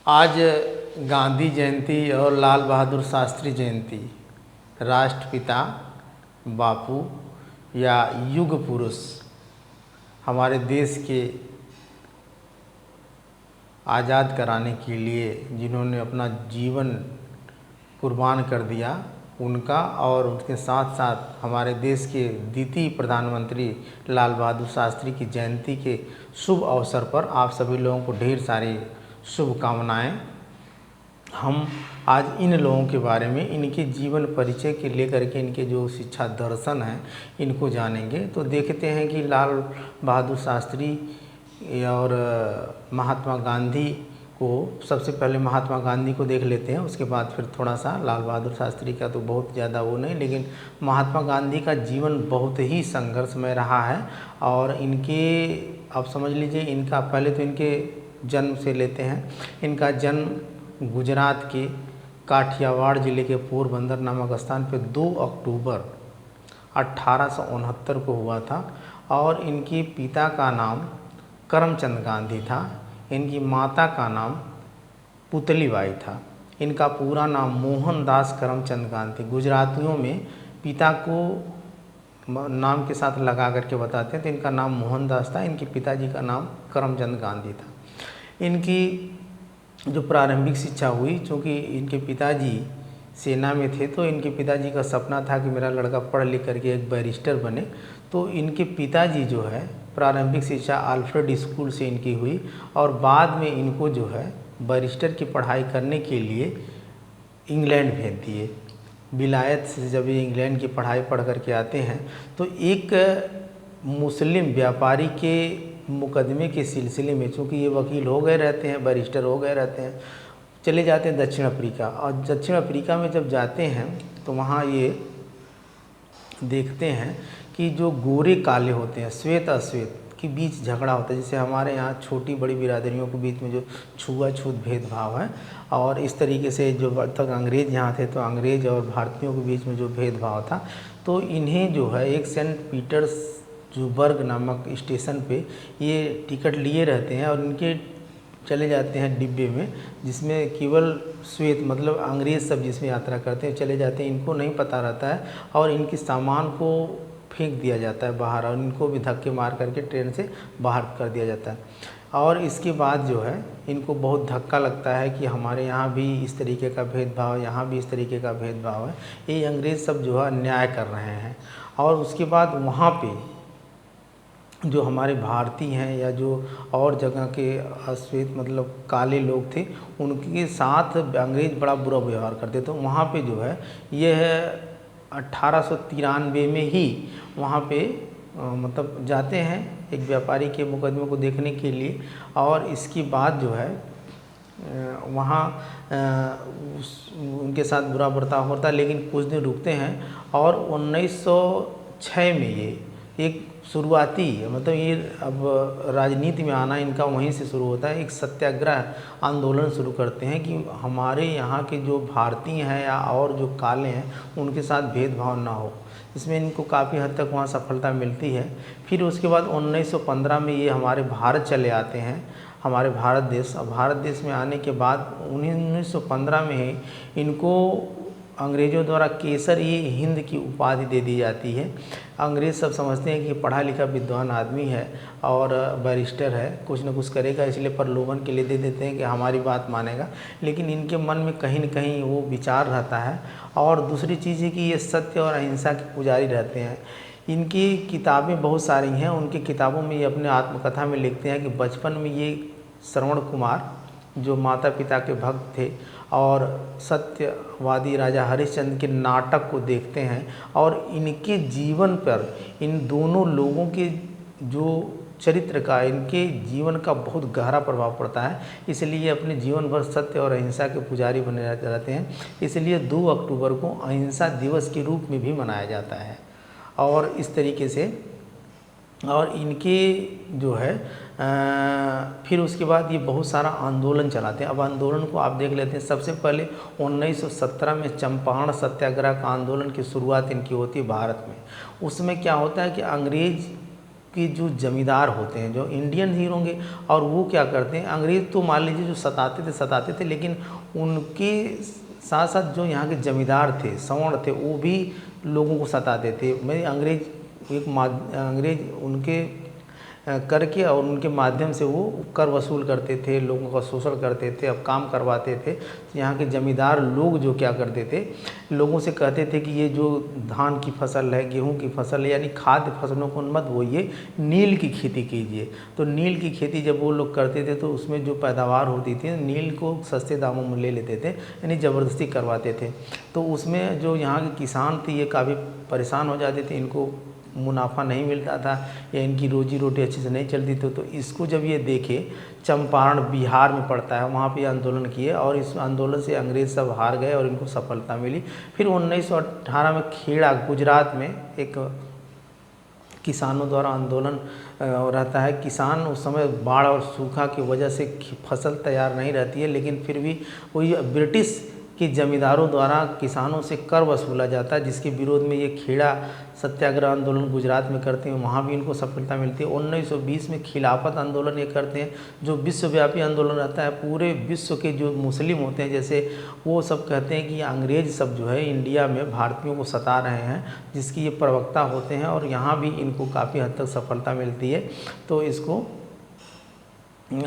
आज गांधी जयंती और लाल बहादुर शास्त्री जयंती राष्ट्रपिता बापू या युग पुरुष हमारे देश के आज़ाद कराने के लिए जिन्होंने अपना जीवन कुर्बान कर दिया उनका और उनके साथ साथ हमारे देश के द्वितीय प्रधानमंत्री लाल बहादुर शास्त्री की जयंती के शुभ अवसर पर आप सभी लोगों को ढेर सारी शुभकामनाएं। हम आज इन लोगों के बारे में इनके जीवन परिचय के लेकर के इनके जो शिक्षा दर्शन हैं इनको जानेंगे। तो देखते हैं कि लाल बहादुर शास्त्री और महात्मा गांधी को, सबसे पहले महात्मा गांधी को देख लेते हैं, उसके बाद फिर थोड़ा सा लाल बहादुर शास्त्री का तो बहुत ज़्यादा वो नहीं, लेकिन महात्मा गांधी का जीवन बहुत ही संघर्षमय रहा है। और इनके आप समझ लीजिए, इनका पहले तो इनके जन्म से लेते हैं। इनका जन्म गुजरात के काठियावाड़ ज़िले के पोरबंदर नामक स्थान पर 2 अक्टूबर 1869 को हुआ था। और इनके पिता का नाम करमचंद गांधी था, इनकी माता का नाम पुतलीबाई था। इनका पूरा नाम मोहनदास करमचंद गांधी। गुजरातियों में पिता को नाम के साथ लगा करके बताते हैं, तो इनका नाम मोहनदास था, इनके पिताजी का नाम करमचंद गांधी था। इनकी जो प्रारंभिक शिक्षा हुई, चूँकि इनके पिताजी सेना में थे, तो इनके पिताजी का सपना था कि मेरा लड़का पढ़ लिख करके एक बैरिस्टर बने। तो इनके पिताजी जो है प्रारंभिक शिक्षा अल्फ्रेड स्कूल से इनकी हुई और बाद में इनको जो है बैरिस्टर की पढ़ाई करने के लिए इंग्लैंड भेज दिए। विलायत से जब ये इंग्लैंड की पढ़ाई पढ़ करके आते हैं तो एक मुस्लिम व्यापारी के मुकदमे के सिलसिले में, चूँकि ये वकील हो गए रहते हैं, बैरिस्टर हो गए रहते हैं, चले जाते हैं दक्षिण अफ्रीका। और दक्षिण अफ्रीका में जब जाते हैं तो वहाँ ये देखते हैं कि जो गोरे काले होते हैं, श्वेत अश्वेत के बीच झगड़ा होता है। जैसे हमारे यहाँ छोटी बड़ी बिरादरियों के बीच में जो छुआछूत भेदभाव है, और इस तरीके से जो तक अंग्रेज़ यहाँ थे तो अंग्रेज़ और भारतीयों के बीच में जो भेदभाव था, तो इन्हें जो है एक सेंट पीटर्सबर्ग नामक स्टेशन पे ये टिकट लिए रहते हैं और इनके चले जाते हैं डिब्बे में, जिसमें केवल श्वेत मतलब अंग्रेज़ सब जिसमें यात्रा करते हैं चले जाते हैं। इनको नहीं पता रहता है और इनके सामान को फेंक दिया जाता है बाहर, और इनको भी धक्के मार करके ट्रेन से बाहर कर दिया जाता है। और इसके बाद जो है इनको बहुत धक्का लगता है कि हमारे यहाँ भी इस तरीके का भेदभाव, यहाँ भी इस तरीके का भेदभाव है, ये अंग्रेज़ सब जो है अन्याय कर रहे हैं। और उसके बाद वहाँ पे जो हमारे भारतीय हैं या जो और जगह के श्वेत मतलब काले लोग थे, उनके साथ अंग्रेज़ बड़ा बुरा व्यवहार करते। तो वहाँ पे जो है यह 1893 में ही वहाँ पे मतलब जाते हैं एक व्यापारी के मुकदमे को देखने के लिए। और इसके बाद जो है वहाँ उनके साथ बुरा बर्ताव होता है, लेकिन कुछ दिन रुकते हैं। और 1906 में ये एक शुरुआती मतलब ये अब राजनीति में आना इनका वहीं से शुरू होता है। एक सत्याग्रह आंदोलन शुरू करते हैं कि हमारे यहाँ के जो भारतीय हैं या और जो काले हैं उनके साथ भेदभाव ना हो। इसमें इनको काफ़ी हद तक वहाँ सफलता मिलती है। फिर उसके बाद 1915 में ये हमारे भारत चले आते हैं, हमारे भारत देश। और भारत देश में आने के बाद 1915 में ही इनको अंग्रेज़ों द्वारा केसर-ए-हिंद की उपाधि दे दी जाती है। अंग्रेज़ सब समझते हैं कि पढ़ा लिखा विद्वान आदमी है और बैरिस्टर है, कुछ न कुछ करेगा, इसलिए प्रलोभन के लिए दे देते हैं कि हमारी बात मानेगा। लेकिन इनके मन में कहीं न कहीं वो विचार रहता है। और दूसरी चीज़ है कि ये सत्य और अहिंसा के पुजारी रहते हैं। इनकी किताबें बहुत सारी हैं। उनकी किताबों में ये अपने आत्मकथा में लिखते हैं कि बचपन में ये श्रवण कुमार जो माता पिता के भक्त थे और सत्यवादी राजा हरिश्चंद्र के नाटक को देखते हैं, और इनके जीवन पर इन दोनों लोगों के जो चरित्र का, इनके जीवन का बहुत गहरा प्रभाव पड़ता है। इसलिए अपने जीवन भर सत्य और अहिंसा के पुजारी बने रहते हैं। इसलिए 2 अक्टूबर को अहिंसा दिवस के रूप में भी मनाया जाता है। और इस तरीके से और इनके जो है फिर उसके बाद ये बहुत सारा आंदोलन चलाते हैं। अब आंदोलन को आप देख लेते हैं। सबसे पहले 1917 में चंपारण सत्याग्रह का आंदोलन की शुरुआत इनकी होती है भारत में। उसमें क्या होता है कि अंग्रेज़ के जो जमींदार होते हैं, जो इंडियन ही होंगे, और वो क्या करते हैं, अंग्रेज़ तो मान लीजिए जो सताते थे, लेकिन उनके साथ साथ जो यहाँ के जमींदार थे, सवर्ण थे, वो भी लोगों को सताते थे। मैं अंग्रेज उनके करके और उनके माध्यम से वो कर वसूल करते थे, लोगों का शोषण करते थे, अब काम करवाते थे। यहाँ के जमींदार लोग जो क्या करते थे, लोगों से कहते थे कि ये जो धान की फसल है, गेहूं की फसल है, यानी खाद्य फसलों को मत बोइए, नील की खेती कीजिए। तो नील की खेती जब वो लोग करते थे तो उसमें जो पैदावार होती थी, नील को सस्ते दामों में ले लेते थे, यानी ज़बरदस्ती करवाते थे। तो उसमें जो यहाँ के किसान थे ये काफ़ी परेशान हो जाते थे, इनको मुनाफा नहीं मिलता था या इनकी रोजी रोटी अच्छे से नहीं चलती थी। तो इसको जब ये देखे, चंपारण बिहार में पड़ता है, वहाँ पे आंदोलन किए और इस आंदोलन से अंग्रेज़ सब हार गए और इनको सफलता मिली। फिर 1918 में खेड़ा गुजरात में एक किसानों द्वारा आंदोलन रहता है। किसान उस समय बाढ़ और सूखा की वजह से फसल तैयार नहीं रहती है, लेकिन फिर भी वही ब्रिटिश के जमींदारों द्वारा किसानों से कर वसूला जाता है, जिसके विरोध में ये खेड़ा सत्याग्रह आंदोलन गुजरात में करते हैं, वहाँ भी इनको सफलता मिलती है। 1920 में खिलाफत आंदोलन ये करते हैं, जो विश्वव्यापी आंदोलन रहता है। पूरे विश्व के जो मुस्लिम होते हैं, जैसे वो सब कहते हैं कि अंग्रेज सब जो है इंडिया में भारतीयों को सता रहे हैं, जिसकी ये प्रवक्ता होते हैं, और यहाँ भी इनको काफ़ी हद तक सफलता मिलती है। तो इसको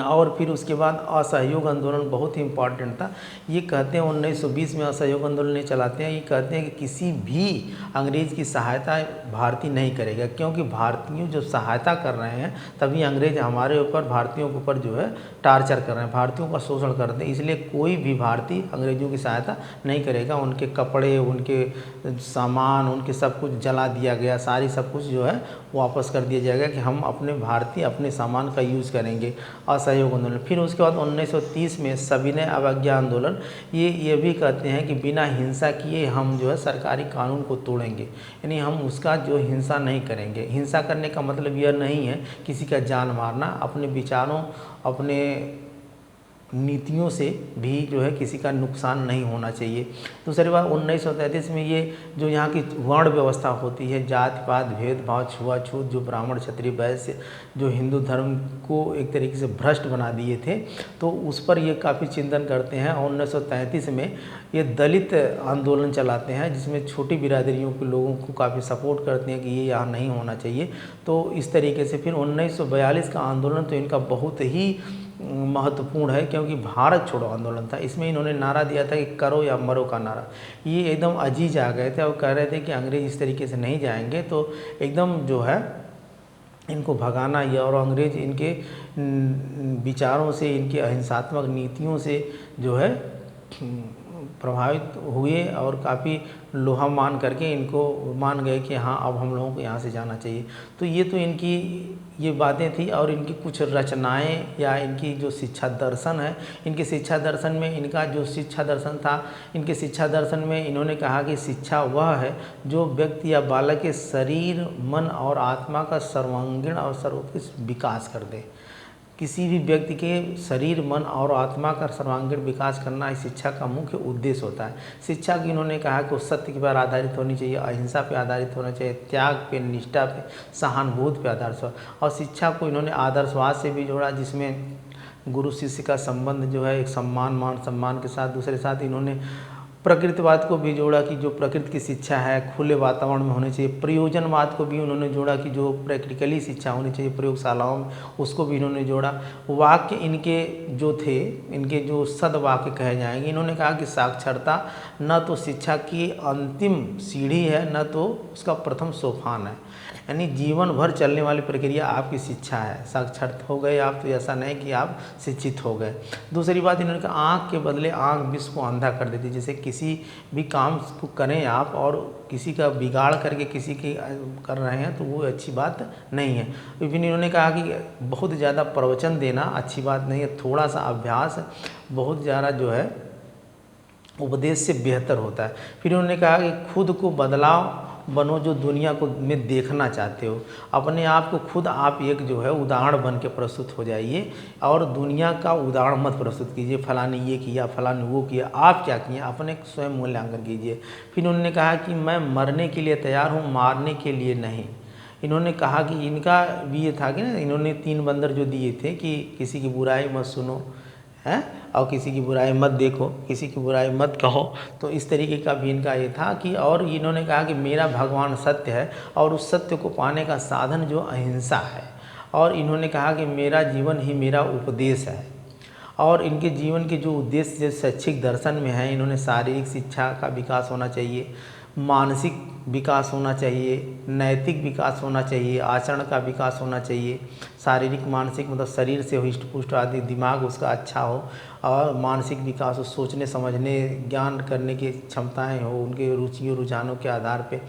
और फिर उसके बाद असहयोग आंदोलन बहुत ही इम्पॉर्टेंट था। ये कहते हैं 1920 में असहयोग आंदोलन ये चलाते हैं। ये कहते हैं कि किसी भी अंग्रेज़ की सहायता भारतीय नहीं करेगा, क्योंकि भारतीयों जो सहायता कर रहे हैं तभी अंग्रेज़ हमारे ऊपर, भारतीयों के ऊपर जो है टार्चर कर रहे हैं, भारतीयों का शोषण कर रहे हैं। इसलिए कोई भी भारतीय अंग्रेज़ों की सहायता नहीं करेगा। उनके कपड़े, उनके सामान, उनके सब कुछ जला दिया गया, सारी सब कुछ जो है वापस कर दिया जाएगा कि हम अपने भारतीय अपने सामान का यूज़ करेंगे। असहयोग आंदोलन। फिर उसके बाद 1930 में सविनय अवज्ञा आंदोलन, ये भी कहते हैं कि बिना हिंसा किए हम जो है सरकारी कानून को तोड़ेंगे, यानी हम उसका जो हिंसा नहीं करेंगे। हिंसा करने का मतलब यह नहीं है किसी का जान मारना, अपने विचारों, अपने नीतियों से भी जो है किसी का नुकसान नहीं होना चाहिए। दूसरी बात 1933 में ये जो यहाँ की वर्ण व्यवस्था होती है, जाति पात भेदभाव छुआछूत, जो ब्राह्मण क्षत्रिय वैश्य जो हिंदू धर्म को एक तरीके से भ्रष्ट बना दिए थे, तो उस पर ये काफ़ी चिंतन करते हैं। और 1933 में ये दलित आंदोलन चलाते हैं, जिसमें छोटी बिरादरियों के लोगों को काफ़ी सपोर्ट करते हैं कि ये यहाँ नहीं होना चाहिए। तो इस तरीके से फिर 1942 का आंदोलन तो इनका बहुत ही महत्वपूर्ण है, क्योंकि भारत छोड़ो आंदोलन था। इसमें इन्होंने नारा दिया था कि करो या मरो का नारा। ये एकदम अजीज आ गए थे और कह रहे थे कि अंग्रेज़ इस तरीके से नहीं जाएंगे, तो एकदम जो है इनको भगाना ही, और अंग्रेज़ इनके विचारों से, इनके अहिंसात्मक नीतियों से जो है प्रभावित हुए और काफ़ी लोहा मान करके इनको मान गए कि हाँ अब हम लोगों को यहाँ से जाना चाहिए। तो ये तो इनकी ये बातें थी। और इनकी कुछ रचनाएं या इनकी जो शिक्षा दर्शन है, इनके शिक्षा दर्शन में इनका जो शिक्षा दर्शन था, इनके शिक्षा दर्शन में इन्होंने कहा कि शिक्षा वह है जो व्यक्ति या बालक के शरीर, मन और आत्मा का सर्वांगीण और सर्वोत्कृष्ट विकास कर दे। किसी भी व्यक्ति के शरीर, मन और आत्मा का सर्वांगीण विकास करना इस शिक्षा का मुख्य उद्देश्य होता है। शिक्षा की इन्होंने कहा कि वो सत्य के पर आधारित होनी चाहिए, अहिंसा पे आधारित होना चाहिए, त्याग पे, निष्ठा पे, सहानुभूति पे आधारित। और शिक्षा को इन्होंने आदर्शवाद से भी जोड़ा, जिसमें गुरु शिष्य का संबंध जो है एक मान सम्मान के साथ। दूसरे साथ इन्होंने प्रकृतिवाद को भी जोड़ा कि जो प्रकृति की शिक्षा है खुले वातावरण में होनी चाहिए। प्रयोजनवाद को भी उन्होंने जोड़ा कि जो प्रैक्टिकली शिक्षा होनी चाहिए प्रयोगशालाओं में, उसको भी इन्होंने जोड़ा। वाक्य इनके जो थे, इनके जो सदवाक्य कहे जाएंगे, इन्होंने कहा कि साक्षरता न तो शिक्षा की अंतिम सीढ़ी है, न तो उसका प्रथम सोपान है, यानी जीवन भर चलने वाली प्रक्रिया आपकी शिक्षा है। साक्षर हो गए आप तो ऐसा नहीं कि आप शिक्षित हो गए। दूसरी बात इन्होंने कहा आँख के बदले आँख विश्व को अंधा कर देती है। जैसे किसी भी काम को करें आप और किसी का बिगाड़ करके किसी की कर रहे हैं तो वो अच्छी बात नहीं है। फिर इन्होंने कहा कि बहुत ज़्यादा प्रवचन देना अच्छी बात नहीं है, थोड़ा सा अभ्यास बहुत ज़्यादा जो है उपदेश से बेहतर होता है। फिर उन्होंने कहा कि खुद को बदलाव बनो जो दुनिया को में देखना चाहते हो। अपने आप को खुद आप एक जो है उदाहरण बन के प्रस्तुत हो जाइए और दुनिया का उदाहरण मत प्रस्तुत कीजिए, फलाने ये किया, फलाने वो किया, आप क्या किए, अपने स्वयं मूल्यांकन कीजिए। फिर उन्होंने कहा कि मैं मरने के लिए तैयार हूँ, मारने के लिए नहीं। इन्होंने कहा कि इनका भी ये था कि ना, इन्होंने 3 बंदर जो दिए थे कि किसी की बुराई मत सुनो, हैं, और किसी की बुराई मत देखो, किसी की बुराई मत कहो। तो इस तरीके का भी इनका ये था कि, और इन्होंने कहा कि मेरा भगवान सत्य है और उस सत्य को पाने का साधन जो अहिंसा है। और इन्होंने कहा कि मेरा जीवन ही मेरा उपदेश है। और इनके जीवन के जो उद्देश्य जो शैक्षिक दर्शन में है, इन्होंने शारीरिक शिक्षा का विकास होना चाहिए, मानसिक विकास होना चाहिए, नैतिक विकास होना चाहिए, आचरण का विकास होना चाहिए। शारीरिक मानसिक मतलब शरीर से हिष्ट पुष्ट आदि, दिमाग उसका अच्छा हो, और मानसिक विकास हो, सोचने समझने ज्ञान करने की क्षमताएं हो उनके रुचियों रुझानों के आधार पे।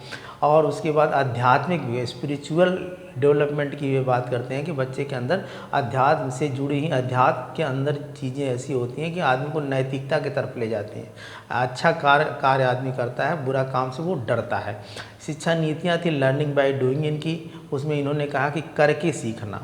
और उसके बाद आध्यात्मिक भी, स्पिरिचुअल डेवलपमेंट की वे बात करते हैं कि बच्चे के अंदर अध्यात्म से जुड़ी ही, अध्यात्म के अंदर चीज़ें ऐसी होती हैं कि आदमी को नैतिकता की तरफ ले जाती हैं। अच्छा कार्य आदमी करता है, बुरा काम से वो डरता है। शिक्षा नीतियाँ थी लर्निंग बाय डूइंग इनकी, उसमें इन्होंने कहा कि करके सीखना।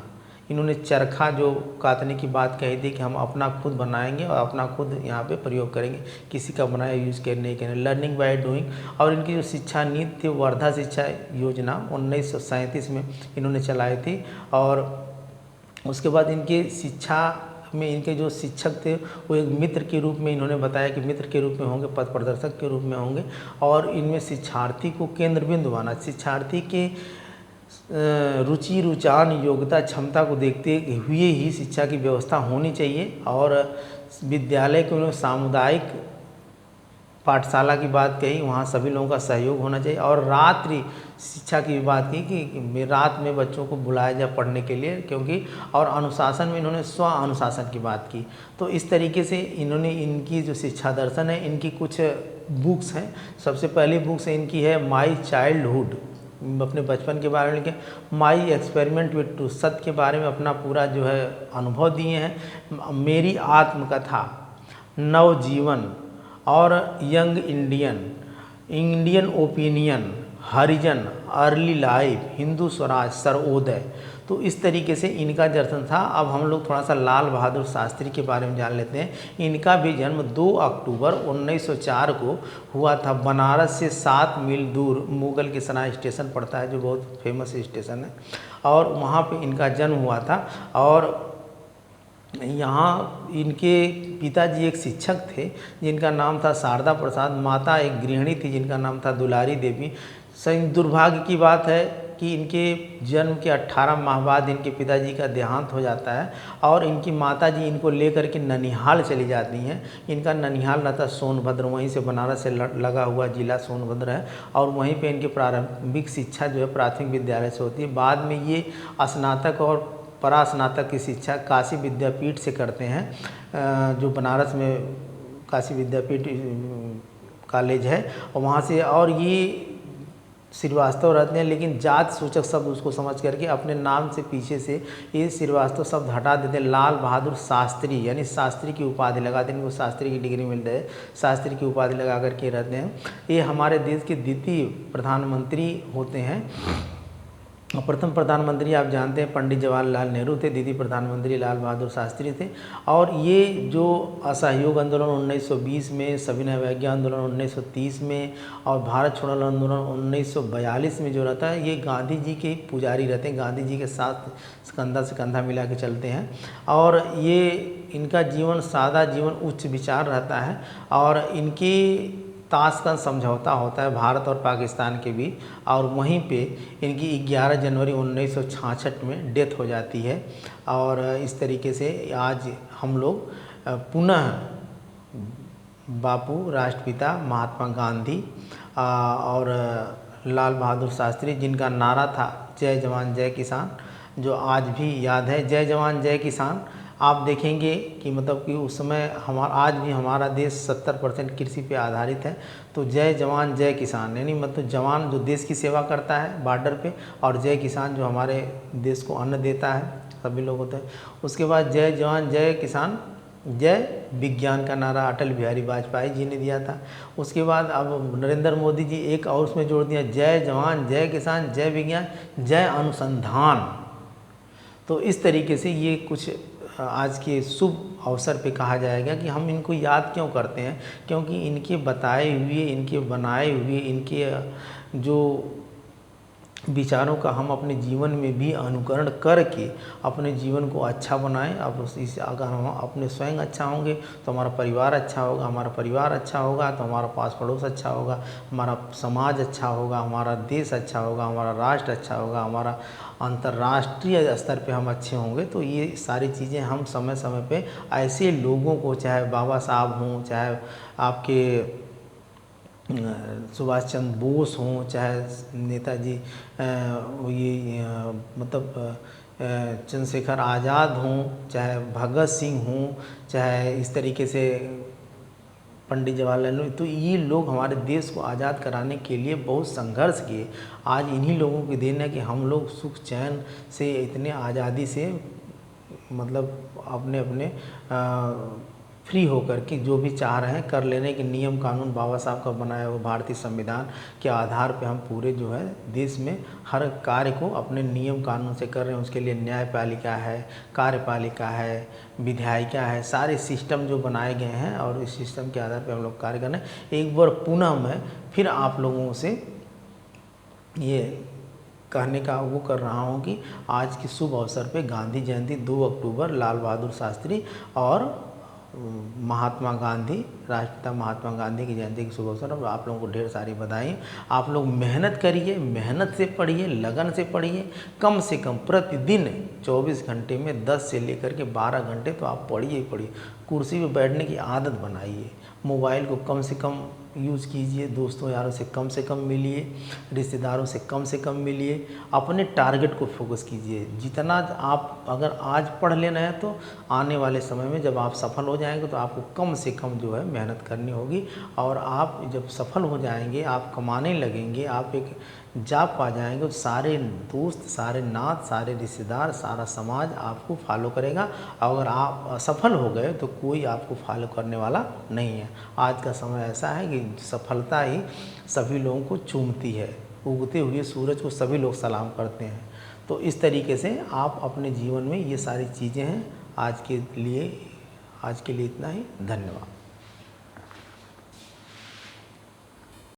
इन्होंने चरखा जो कातने की बात कही थी कि हम अपना खुद बनाएंगे और अपना खुद यहाँ पे प्रयोग करेंगे, किसी का बनाया यूज़ करने के नहीं, लर्निंग बाय डूइंग। और इनकी जो शिक्षा नीति थी, वर्धा शिक्षा योजना 1937 में इन्होंने चलाई थी। और उसके बाद इनके शिक्षा में इनके जो शिक्षक थे वो एक मित्र के रूप में इन्होंने बताया कि मित्र के रूप में होंगे, पथ प्रदर्शक के रूप में होंगे। और इनमें शिक्षार्थी को केंद्र बिंदु माना, शिक्षार्थी के रुचि रुझान योग्यता क्षमता को देखते हुए ही शिक्षा की व्यवस्था होनी चाहिए। और विद्यालय के सामुदायिक पाठशाला की बात कही, वहाँ सभी लोगों का सहयोग होना चाहिए। और रात्रि शिक्षा की बात की कि रात में बच्चों को बुलाया जाए पढ़ने के लिए, क्योंकि और अनुशासन में इन्होंने स्व अनुशासन की बात की। तो इस तरीके से इन्होंने इनकी जो शिक्षा दर्शन है, इनकी कुछ बुक्स हैं। सबसे पहली बुक्स इनकी है माई चाइल्डहुड, अपने बचपन के बारे में लिखे, माई एक्सपेरिमेंट विद ट्रूथ, सत्य के बारे में अपना पूरा जो है अनुभव दिए हैं, मेरी आत्मकथा, नवजीवन और यंग इंडियन, इंडियन ओपिनियन, हरिजन, अर्ली लाइफ, हिंदू स्वराज, सर्वोदय। तो इस तरीके से इनका दर्शन था। अब हम लोग थोड़ा सा लाल बहादुर शास्त्री के बारे में जान लेते हैं। इनका भी जन्म 2 अक्टूबर 1904 को हुआ था, बनारस से 7 मील दूर मुगल के सराय स्टेशन पड़ता है, जो बहुत फेमस स्टेशन है, और वहाँ पे इनका जन्म हुआ था। और यहाँ इनके पिताजी एक शिक्षक थे जिनका नाम था शारदा प्रसाद, माता एक गृहिणी थी जिनका नाम था दुलारी देवी। दुर्भाग्य की बात है कि इनके जन्म के 18 माह बाद इनके पिताजी का देहांत हो जाता है, और इनकी माताजी इनको लेकर के ननिहाल चली जाती हैं। इनका ननिहाल रहता सोनभद्र, वहीं से बनारस से लगा हुआ जिला सोनभद्र है, और वहीं पे इनकी प्रारंभिक शिक्षा जो है प्राथमिक विद्यालय से होती है। बाद में ये स्नातक और परास्नातक की शिक्षा काशी विद्यापीठ से करते हैं, जो बनारस में काशी विद्यापीठ कॉलेज है, और वहाँ से। और ये श्रीवास्तव रहते हैं, लेकिन जात सूचक शब्द उसको समझ करके अपने नाम से पीछे से ये श्रीवास्तव शब्द हटा देते हैं, लाल बहादुर शास्त्री, यानी शास्त्री की उपाधि लगाते हैं। इनको शास्त्री की डिग्री मिल रही है, शास्त्री की उपाधि लगा करके रहते हैं। ये हमारे देश के द्वितीय प्रधानमंत्री होते हैं। प्रथम प्रधानमंत्री आप जानते हैं पंडित जवाहरलाल नेहरू थे, द्वितीय प्रधानमंत्री लाल बहादुर शास्त्री थे। और ये जो असहयोग आंदोलन 1920 में, सविनय अवज्ञा आंदोलन 1930 में, और भारत छोड़ो आंदोलन 1942 में जो रहता है, ये गांधी जी के पुजारी रहते हैं, गांधी जी के साथ कंधा से कंधा मिला के चलते हैं। और ये इनका जीवन सादा जीवन, उच्च विचार रहता है। और इनकी ताशकंद समझौता होता है भारत और पाकिस्तान के बीच, और वहीं पे इनकी 11 जनवरी 1966 में डेथ हो जाती है। और इस तरीके से आज हम लोग पुनः बापू, राष्ट्रपिता महात्मा गांधी और लाल बहादुर शास्त्री, जिनका नारा था जय जवान जय किसान, जो आज भी याद है। जय जवान जय किसान आप देखेंगे कि मतलब कि उस समय आज भी हमारा देश 70% कृषि पे आधारित है। तो जय जवान जय किसान, यानी मतलब जवान जो देश की सेवा करता है बॉर्डर पे, और जय किसान जो हमारे देश को अन्न देता है, सभी लोग होते हैं। उसके बाद जय जवान जय किसान, जय विज्ञान का नारा अटल बिहारी वाजपेयी जी ने दिया था। उसके बाद अब नरेंद्र मोदी जी एक और उसमें जोड़ दिया, जय जवान जय किसान, जय विज्ञान, जय अनुसंधान। तो इस तरीके से ये कुछ आज के शुभ अवसर पे कहा जाएगा कि हम इनको याद क्यों करते हैं, क्योंकि इनके बताए हुए, इनके बनाए हुए, इनके जो विचारों का हम अपने जीवन में भी अनुकरण करके अपने जीवन को अच्छा बनाएं। अब इस अगर हम अपने स्वयं अच्छा होंगे तो हमारा परिवार अच्छा होगा, हमारा परिवार अच्छा होगा तो हमारा पास पड़ोस अच्छा होगा, हमारा समाज अच्छा होगा, हमारा देश अच्छा होगा, हमारा राष्ट्र अच्छा होगा, हमारा अंतर्राष्ट्रीय स्तर पे हम अच्छे होंगे। तो ये सारी चीज़ें हम समय समय पे ऐसे लोगों को, चाहे बाबा साहब हों, चाहे आपके सुभाष चंद्र बोस हों, चाहे नेताजी चंद्रशेखर आज़ाद हों, चाहे भगत सिंह हों, चाहे इस तरीके से पंडित जवाहरलाल नेहरू, तो ये लोग हमारे देश को आज़ाद कराने के लिए बहुत संघर्ष किए। आज इन्हीं लोगों की देन है कि हम लोग सुख चैन से इतने आज़ादी से मतलब अपने अपने फ्री होकर के जो भी चाह रहे हैं कर लेने के नियम कानून बाबा साहब का बनाया हुआ भारतीय संविधान के आधार पे हम पूरे जो है देश में हर कार्य को अपने नियम कानून से कर रहे हैं। उसके लिए न्यायपालिका है, कार्यपालिका है, विधायिका है, सारे सिस्टम जो बनाए गए हैं और इस सिस्टम के आधार पर हम लोग कार्य कर रहे हैं। एक बार पुनः मैं फिर आप लोगों से ये कहने का वो कर रहा हूँ कि आज के शुभ अवसर पे गांधी जयंती 2 अक्टूबर लाल बहादुर शास्त्री और महात्मा गांधी, राष्ट्रपिता महात्मा गांधी की जयंती के शुभ अवसर पर आप लोगों को ढेर सारी बधाई। आप लोग मेहनत करिए, मेहनत से पढ़िए, लगन से पढ़िए। कम से कम प्रतिदिन 24 घंटे में 10 से लेकर के 12 घंटे तो आप पढ़िए ही पढ़िए। कुर्सी पर बैठने की आदत बनाइए। मोबाइल को कम से कम यूज़ कीजिए। दोस्तों यारों से कम मिलिए, रिश्तेदारों से कम मिलिए। अपने टारगेट को फोकस कीजिए। जितना आप अगर आज पढ़ लेना है तो आने वाले समय में जब आप सफल हो जाएंगे तो आपको कम से कम जो है मेहनत करनी होगी। और आप जब सफल हो जाएंगे, आप कमाने लगेंगे, आप एक जॉब पा जाएंगे तो सारे दोस्त, सारे नात, सारे रिश्तेदार, सारा समाज आपको फॉलो करेगा। अगर आप असफल हो गए तो कोई आपको फॉलो करने वाला नहीं है। आज का समय ऐसा है कि सफलता ही सभी लोगों को चूमती है। उगते हुए सूरज को सभी लोग सलाम करते हैं। तो इस तरीके से आप अपने जीवन में ये सारी चीज़ें हैं। आज के लिए इतना ही। धन्यवाद।